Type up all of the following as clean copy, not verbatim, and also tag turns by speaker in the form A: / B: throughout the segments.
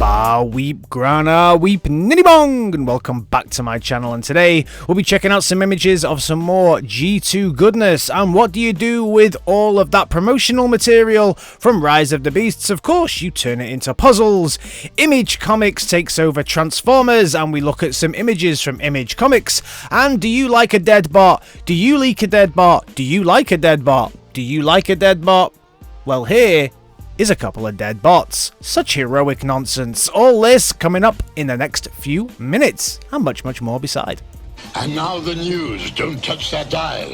A: Ba weep grana weep nitty bong, and welcome back to my channel. And today we'll be checking out some images of some more G2 goodness. And what do you do with all of that promotional material from Rise of the Beasts? Of course, you turn it into puzzles. Image Comics takes over Transformers, and we look at some images from Image Comics. And do you like a dead bot? Do you leak a dead bot? Do you like a dead bot? Do you like a dead bot? Well, here is a couple of dead bots. Such heroic nonsense. All this coming up in the next few minutes, and much more beside.
B: And now the news. Don't touch that dial.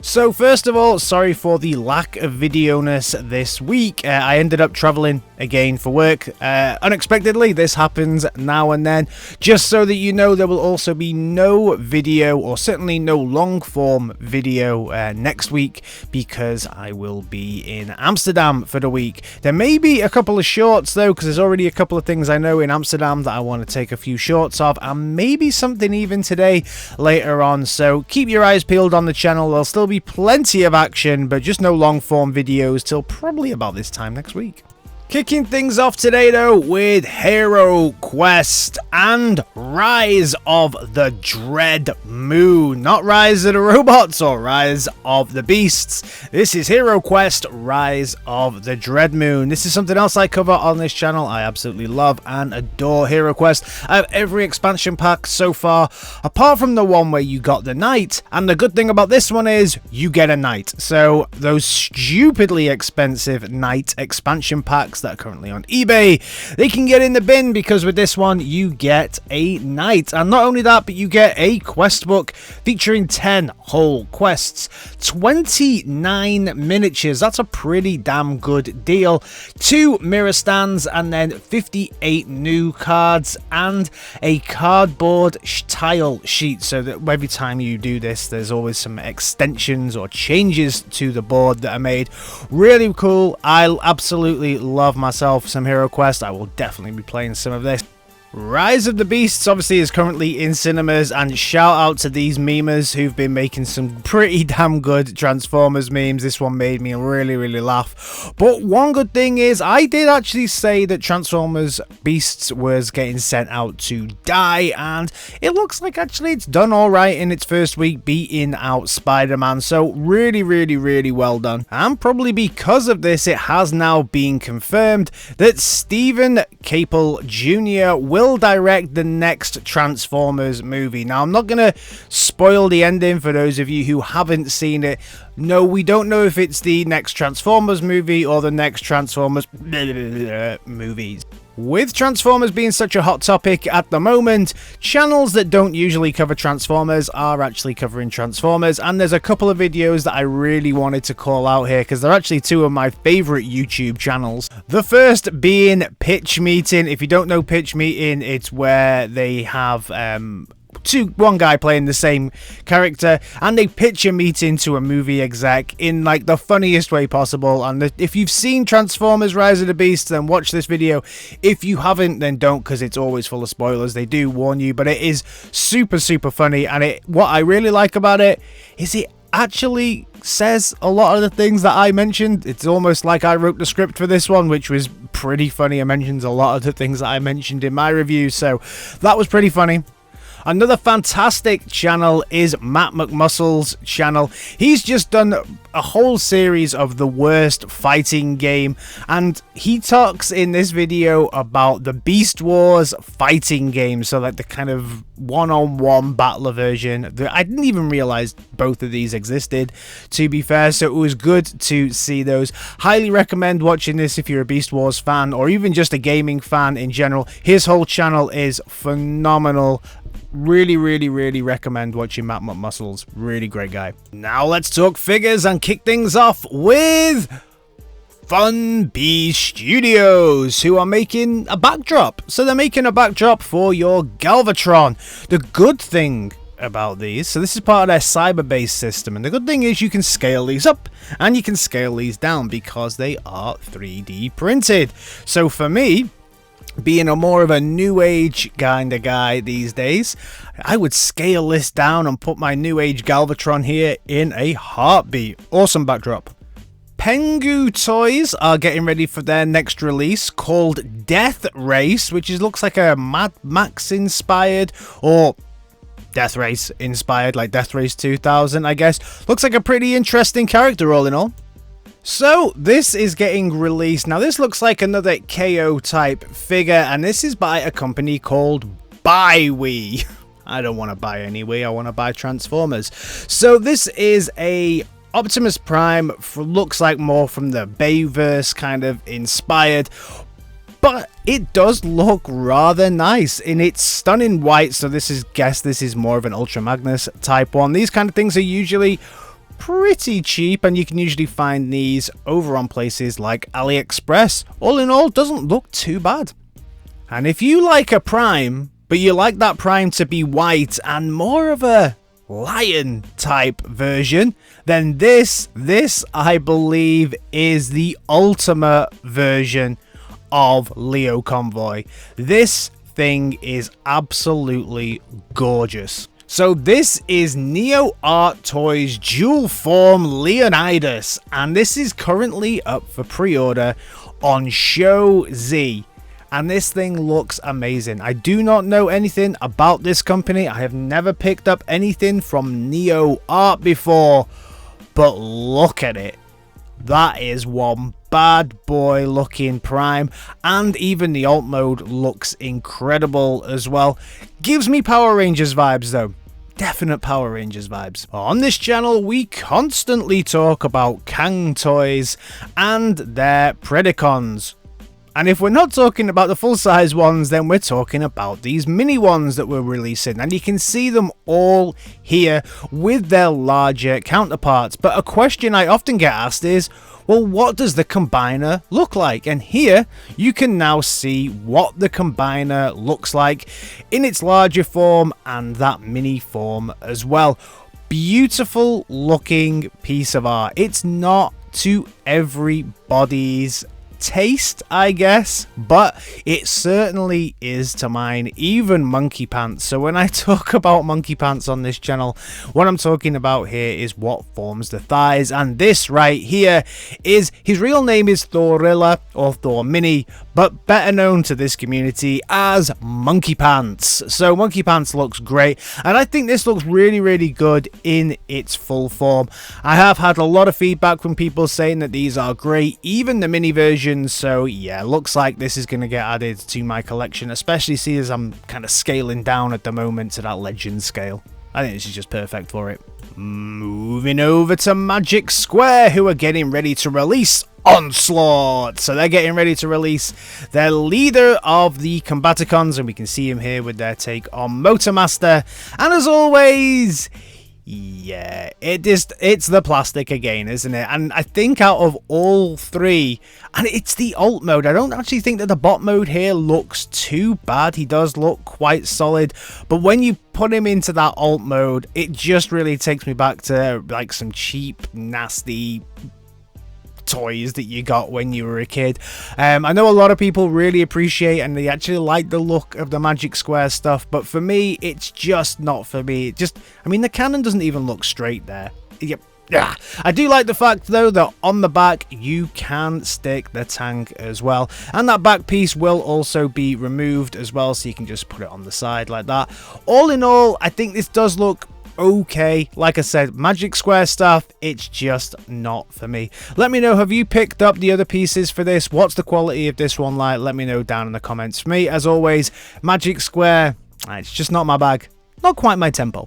A: So first of all, sorry for the lack of video-ness this week. I ended up traveling again for work. Unexpectedly, this happens now and then. Just so that you know, there will also be no video, or certainly no long-form video next week, because I will be in Amsterdam for the week. There may be a couple of shorts though, because there's already a couple of things I know in Amsterdam that I want to take a few shorts of, and maybe something even today later on. So keep your eyes peeled on the channel. There'll still be plenty of action, but just no long form videos till probably about this time next week. Kicking things off today though with Hero Quest and Rise of the Dreadmoon. Not Rise of the Robots or Rise of the Beasts. This is Hero Quest Rise of the Dreadmoon. This is something else I cover on this channel. I absolutely love and adore Hero Quest. I have every expansion pack so far, apart from the one where you got the knight. And the good thing about this one is you get a knight. So those stupidly expensive knight expansion packs that are currently on eBay, they can get in the bin, because with this one you get a knight. And not only that, but you get a quest book featuring 10 whole quests, 29 miniatures, that's a pretty damn good deal, 2 mirror stands, and then 58 new cards and a cardboard tile sheet, so that every time you do this there's always some extensions or changes to the board that are made. Really cool. I absolutely love myself some Hero Quest. I will definitely be playing some of this. Rise of the Beasts obviously is currently in cinemas, and shout out to these memers who've been making some pretty damn good Transformers memes. This one made me really laugh. But one good thing is, I did actually say that Transformers Beasts was getting sent out to die, and it looks like actually it's done alright in its first week, beating out Spiderman. So really well done. And probably because of this, it has now been confirmed that Stephen Caple Jr. will direct the next Transformers movie. Now, I'm not going to spoil the ending for those of you who haven't seen it. No, we don't know if it's the next Transformers movie or the next Transformers movies. With Transformers being such a hot topic at the moment, channels that don't usually cover Transformers are actually covering Transformers, and there's a couple of videos that I really wanted to call out here because they're actually two of my favorite YouTube channels. The first being Pitch Meeting. If you don't know Pitch Meeting, it's where they have one guy playing the same character, and they pitch a meeting to a movie exec in like the funniest way possible. And if you've seen Transformers Rise of the Beast, then watch this video. If you haven't, then don't, because it's always full of spoilers. They do warn you, but it is super funny. And what I really like about it is it actually says a lot of the things that I mentioned. It's almost like I wrote the script for this one, which was pretty funny. It mentions a lot of the things that I mentioned in my review, so that was pretty funny. Another fantastic channel is Matt McMuscle's channel. He's just done a whole series of the worst fighting game, and he talks in this video about the Beast Wars fighting game, so like the kind of one-on-one battler version. I didn't even realize both of these existed, to be fair, so it was good to see those. Highly recommend watching this if you're a Beast Wars fan, or even just a gaming fan in general. His whole channel is phenomenal. Really recommend watching Matt McMuscles. Really great guy. Now let's talk figures and kick things off with Funbie Studios, who are making a backdrop. So they're making a backdrop for your Galvatron. The good thing about these, so this is part of their Cyberbase system, and the good thing is you can scale these up and you can scale these down because they are 3D printed. So for me, being a more of a new age kind of guy these days, I would scale this down and put my new age Galvatron here in a heartbeat. Awesome backdrop. Pengu Toys are getting ready for their next release called Death Race, which looks like a Mad Max inspired, or Death Race inspired, like Death Race 2000, I guess. Looks like a pretty interesting character all in all. So this is getting released. Now this looks like another KO type figure, and this is by a company called BaiWei. I don't want to buy any Wii, I want to buy Transformers. So this is a Optimus Prime, looks like more from the Bayverse kind of inspired, but it does look rather nice in its stunning white. So this is more of an Ultra Magnus type one. These kind of things are usually pretty cheap, and you can usually find these over on places like AliExpress. All in all, doesn't look too bad. And if you like a Prime, but you like that Prime to be white and more of a lion type version, then this I believe is the ultimate version of Leo Convoy. This thing is absolutely gorgeous. So this is Neoart Toys Dual Form Leonidas, and this is currently up for pre-order on Show Z. And this thing looks amazing. I do not know anything about this company. I have never picked up anything from Neoart before. But look at it. That is one bad boy looking Prime. And even the alt mode looks incredible as well. Gives me Power Rangers vibes though. Definite Power Rangers vibes. On this channel, we constantly talk about Cangtoys and their predacons. And if we're not talking about the full-size ones, then we're talking about these mini ones that we're releasing. And you can see them all here with their larger counterparts. But a question I often get asked is, well, what does the combiner look like? And here you can now see what the combiner looks like in its larger form and that mini form as well. Beautiful looking piece of art. It's not to everybody's taste, I guess, but it certainly is to mine, even Monkey Pants. So when I talk about Monkey Pants on this channel, what I'm talking about here is what forms the thighs, and this right here is, his real name is Thorilla or Thor Mini, but better known to this community as Monkey Pants. So Monkey Pants looks great, and I think this looks really good in its full form. I have had a lot of feedback from people saying that these are great, even the mini version. So yeah, looks like this is going to get added to my collection, especially see as I'm kind of scaling down at the moment to that legend scale. I think this is just perfect for it. Moving over to Magicsquare, who are getting ready to release Onslaught. So they're getting ready to release their leader of the combaticons, and we can see him here with their take on Motormaster. And as always, yeah, it's the plastic again, isn't it? And I think out of all three, and it's the alt mode, I don't actually think that the bot mode here looks too bad. He does look quite solid, but when you put him into that alt mode, it just really takes me back to like some cheap, nasty toys that you got when you were a kid. I know a lot of people really appreciate and they actually like the look of the Magicsquare stuff, but for me, it's just not for me. I mean, the cannon doesn't even look straight there. Yep. Yeah. I do like the fact though that on the back you can stick the tank as well, and that back piece will also be removed as well, so you can just put it on the side like that. All in all, I think this does look okay. Like I said, Magicsquare stuff, it's just not for me. Let me know, have you picked up the other pieces for this? What's the quality of this one like? Let me know down in the comments. For me, as always, Magicsquare, it's just not my bag. Not quite my tempo.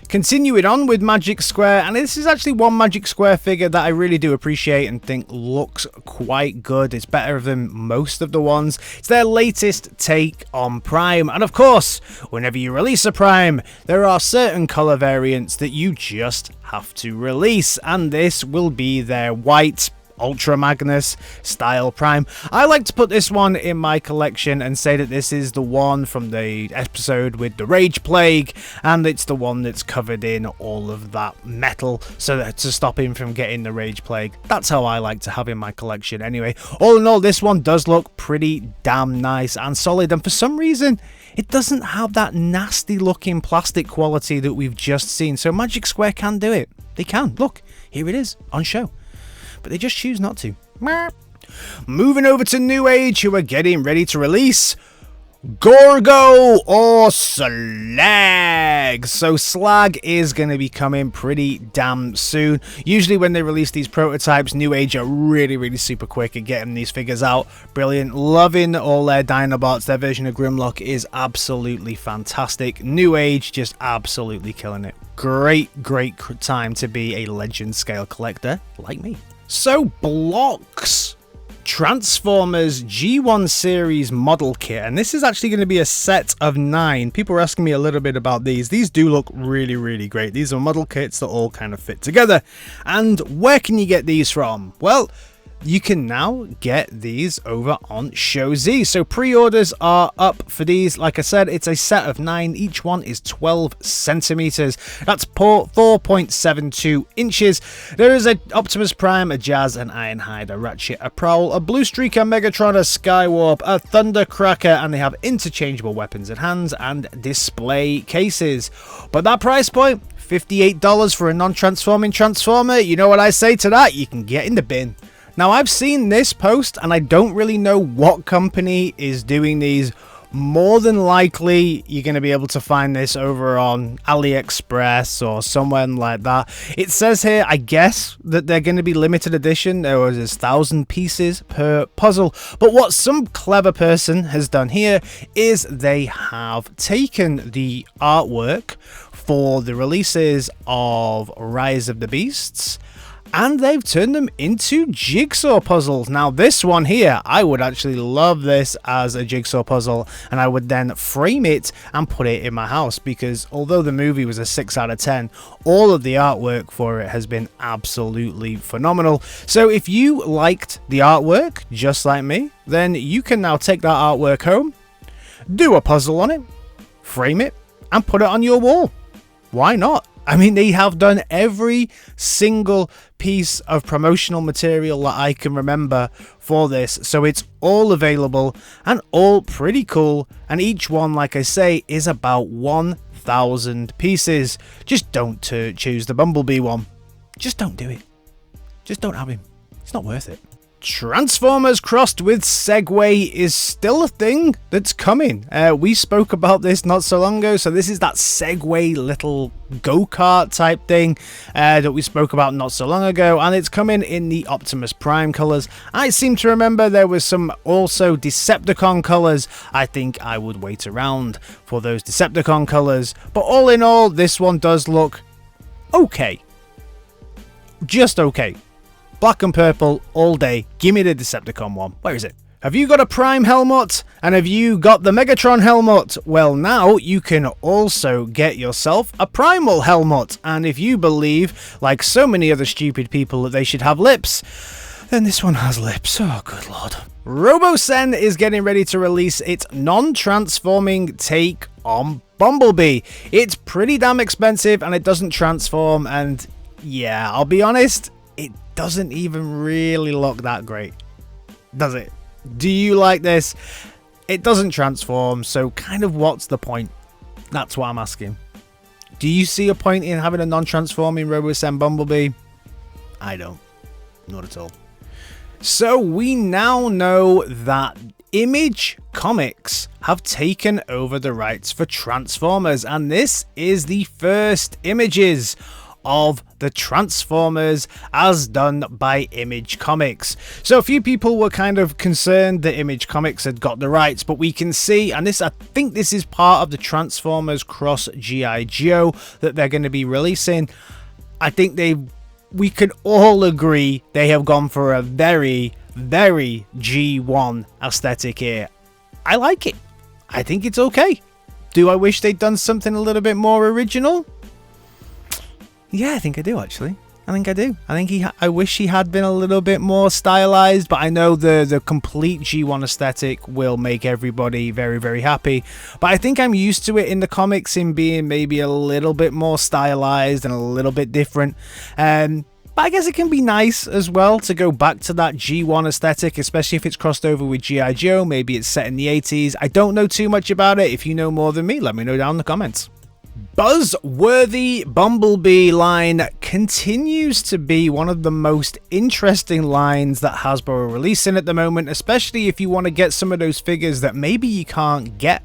A: Continuing on with Magicsquare, and this is actually one Magicsquare figure that I really do appreciate and think looks quite good. It's better than most of the ones. It's their latest take on Prime, and of course, whenever you release a Prime, there are certain colour variants that you just have to release, and this will be their white Ultra Magnus style Prime. I like to put this one in my collection and say that this is the one from the episode with the Rage Plague, and it's the one that's covered in all of that metal so that to stop him from getting the Rage Plague. That's how I like to have in my collection anyway. All in all, this one does look pretty damn nice and solid, and for some reason it doesn't have that nasty looking plastic quality that we've just seen. So Magicsquare can do it. They can. Look, here it is on show. but they just choose not to. Moving over to Newage, who are getting ready to release Gorgo or Slag. So Slag is going to be coming pretty damn soon. Usually when they release these prototypes, Newage are really super quick at getting these figures out. Brilliant. Loving all their Dinobots. Their version of Grimlock is absolutely fantastic. Newage just absolutely killing it. Great time to be a legend scale collector like me. So Bloks Transformers G1 series model kit, and this is actually going to be a set of 9. People are asking me a little bit about these. These do look really great. These are model kits that all kind of fit together. And where can you get these from? Well, you can now get these over on ShowZ. So pre-orders are up for these. Like I said, it's a set of 9. Each one is 12 centimeters. That's 4.72 inches. There is a Optimus Prime, a Jazz, an Ironhide, a Ratchet, a Prowl, a Blue Streak, a Megatron, a Skywarp, a Thundercracker, and they have interchangeable weapons at hands and display cases. But that price point, $58 for a non-transforming Transformer. You know what I say to that? You can get in the bin. Now, I've seen this post, and I don't really know what company is doing these. More than likely, you're going to be able to find this over on AliExpress or somewhere like that. It says here, I guess, that they're going to be limited edition. There was 1,000 pieces per puzzle. But what some clever person has done here is they have taken the artwork for the releases of Rise of the Beasts, and they've turned them into jigsaw puzzles. Now this one here, I would actually love this as a jigsaw puzzle, and I would then frame it and put it in my house, because although the movie was a 6 out of 10, all of the artwork for it has been absolutely phenomenal. So if you liked the artwork just like me, then you can now take that artwork home, do a puzzle on it, frame it, and put it on your wall. Why not? I mean, they have done every single piece of promotional material that I can remember for this, so it's all available and all pretty cool, and each one, like I say, is about 1,000 pieces. Just don't choose the Bumblebee one. Just don't do it. Just don't have him. It's not worth it. Transformers crossed with Segway is still a thing that's coming. We spoke about this not so long ago, so this is that Segway little go-kart type thing that we spoke about not so long ago, and it's coming in the Optimus Prime colours. I seem to remember there was some also Decepticon colours. I think I would wait around for those Decepticon colours, but all in all, this one does look okay. Just okay. Black and purple all day. Give me the Decepticon one. Where is it? Have you got a Prime helmet? And have you got the Megatron helmet? Well, now you can also get yourself a Primal helmet. And if you believe, like so many other stupid people, that they should have lips, then this one has lips. Oh, good lord. Robosen is getting ready to release its non-transforming take on Bumblebee. It's pretty damn expensive and it doesn't transform, and yeah, I'll be honest, it doesn't even really look that great, does it? Do you like this? It doesn't transform, so kind of what's the point? That's what I'm asking. Do you see a point in having a non-transforming Robosen Bumblebee? I don't. Not at all. So we now know that Image Comics have taken over the rights for Transformers, and this is the first images of the Transformers as done by Image Comics. So a few people were kind of concerned that Image Comics had got the rights, but we can see, and this, I think this is part of the Transformers cross G.I. Joe that they're going to be releasing. I think we could all agree they have gone for a very G1 aesthetic here. I like it. I think it's okay. Do I wish they'd done something a little bit more original? Yeah, I think I do, actually. I think I do. I wish he had been a little bit more stylized, but I know the complete G1 aesthetic will make everybody very happy. But I think I'm used to it in the comics in being maybe a little bit more stylized and a little bit different. But I guess it can be nice as well to go back to that G1 aesthetic, especially if it's crossed over with G.I. Joe. Maybe it's set in the 80s. I don't know too much about it. If you know more than me, let me know down in the comments. Buzzworthy Bumblebee line continues to be one of the most interesting lines that Hasbro are releasing at the moment, especially if you want to get some of those figures that maybe you can't get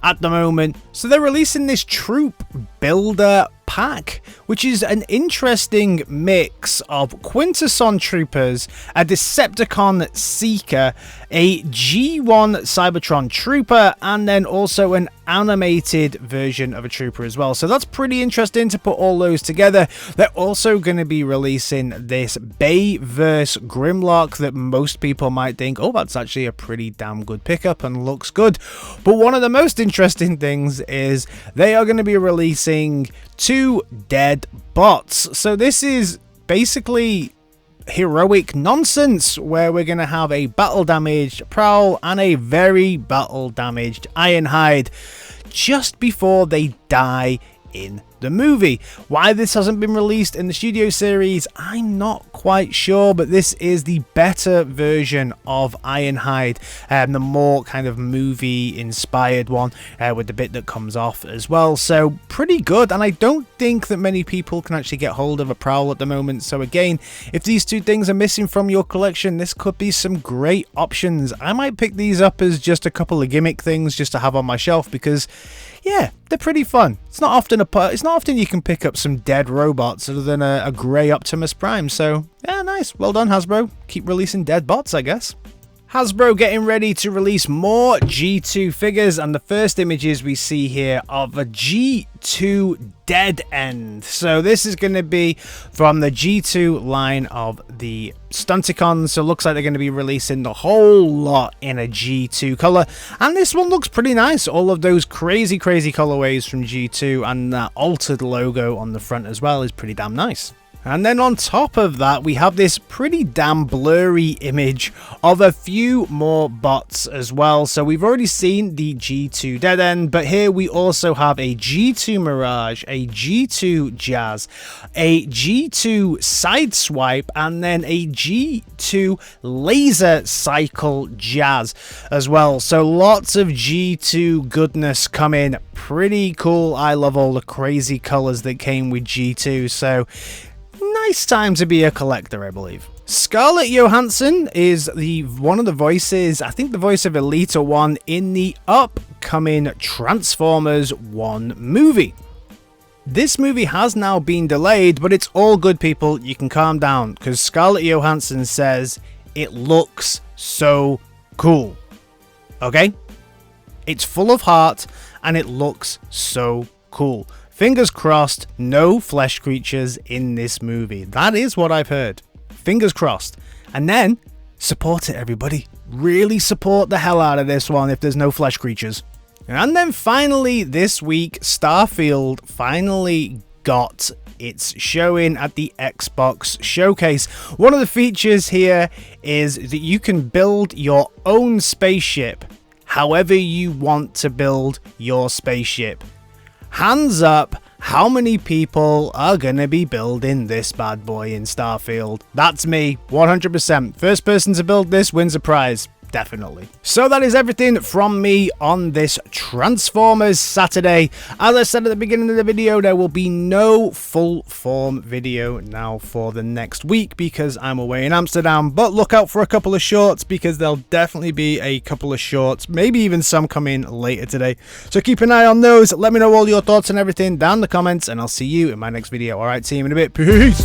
A: at the moment. So they're releasing this troop builder pack, which is an interesting mix of Quintesson troopers, a Decepticon Seeker, a G1 Cybertron trooper, and then also an animated version of a trooper as well. So that's pretty interesting to put all those together. They're also going to be releasing this Bayverse Grimlock that most people might think, oh, that's actually a pretty damn good pickup and looks good. But one of the most interesting things is they are going to be releasing 2 dead bots. So this is basically heroic nonsense where we're going to have a battle damaged Prowl and a very battle damaged Ironhide just before they die in the movie. Why this hasn't been released in the studio series, I'm not quite sure, but this is the better version of Ironhide, the more kind of movie inspired one with the bit that comes off as well. So pretty good, and I don't think that many people can actually get hold of a Prowl at the moment. So again, if these 2 things are missing from your collection, this could be some great options. I might pick these up as just a couple of gimmick things just to have on my shelf because yeah, they're pretty fun. It's not often you can pick up some dead robots other than a grey Optimus Prime. So yeah, nice. Well done, Hasbro. Keep releasing dead bots, I guess. Hasbro getting ready to release more G2 figures, and the first images we see here of a G2 Deadend. So this is going to be from the G2 line of the Stunticons, so it looks like they're going to be releasing the whole lot in a G2 color, and this one looks pretty nice. All of those crazy colorways from G2 and that altered logo on the front as well is pretty damn nice. And then on top of that, we have this pretty damn blurry image of a few more bots as well. So we've already seen the G2 Deadend, but here we also have a G2 Mirage, a G2 Jazz, a G2 Sideswipe, and then a G2 Laser Cycle Jazz as well. So lots of G2 goodness coming. Pretty cool. I love all the crazy colors that came with G2. So nice time to be a collector, I believe. Scarlett Johansson is one of the voices, I think the voice of Elita 1 in the upcoming Transformers 1 movie. This movie has now been delayed, but it's all good, people. You can calm down because Scarlett Johansson says it looks so cool. Okay? It's full of heart and it looks so cool. Fingers crossed, no flesh creatures in this movie. That is what I've heard. Fingers crossed. And then, support it, everybody. Really support the hell out of this one if there's no flesh creatures. And then finally, this week, Starfield finally got its showing at the Xbox Showcase. One of the features here is that you can build your own spaceship however you want to build your spaceship. Hands up, how many people are going to be building this bad boy in Starfield? That's me, 100%. First person to build this wins a prize. Definitely. So that is everything from me on this Transformers Saturday. As I said at the beginning of the video, there will be no full form video now for the next week because I'm away in Amsterdam, but look out for a couple of shorts because there'll definitely be a couple of shorts, maybe even some coming later today. So keep an eye on those. Let me know all your thoughts and everything down in the comments and I'll see you in my next video. Alright team, in a bit. Peace!